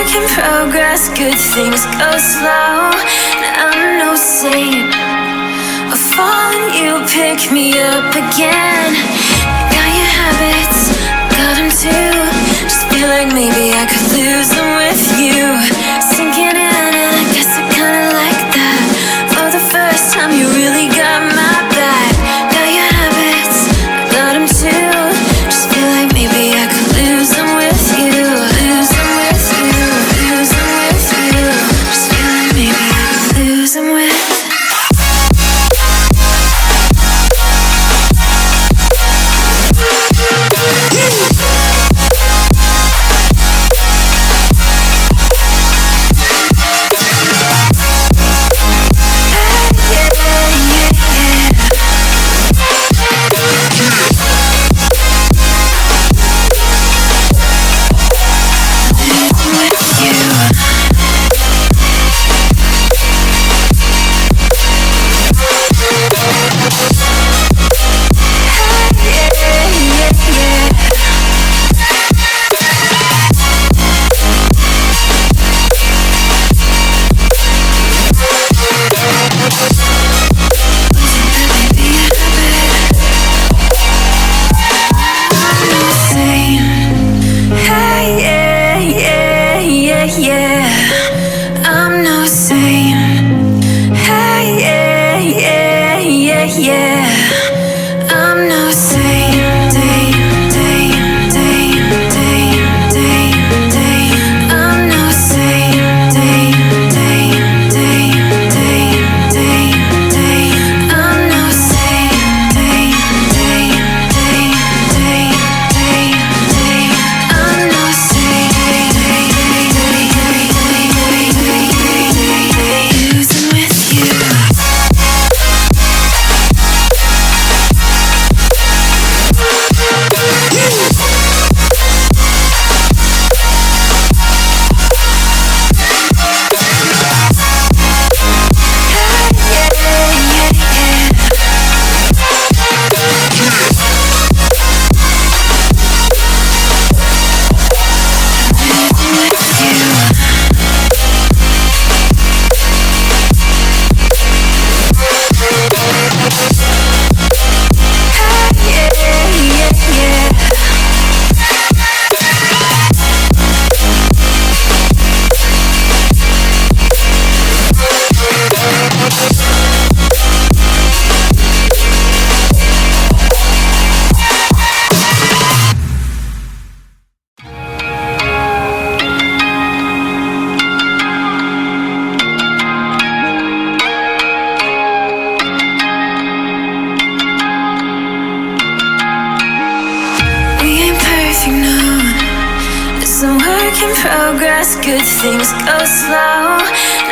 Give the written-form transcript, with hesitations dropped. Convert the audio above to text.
work in progress, good things go slow. And I'm no saint, I fall and you pick me up again. Got your habits, got them too. Just feel like maybe I could lose them with you. Sinking in and I guess I kinda like that. For the first time you really got my back. Got your habits, got them too. Just feel like maybe I could lose them with you. Lose them with you, lose them with you. Just feel like maybe I could lose them with you. Progress, good things go slow.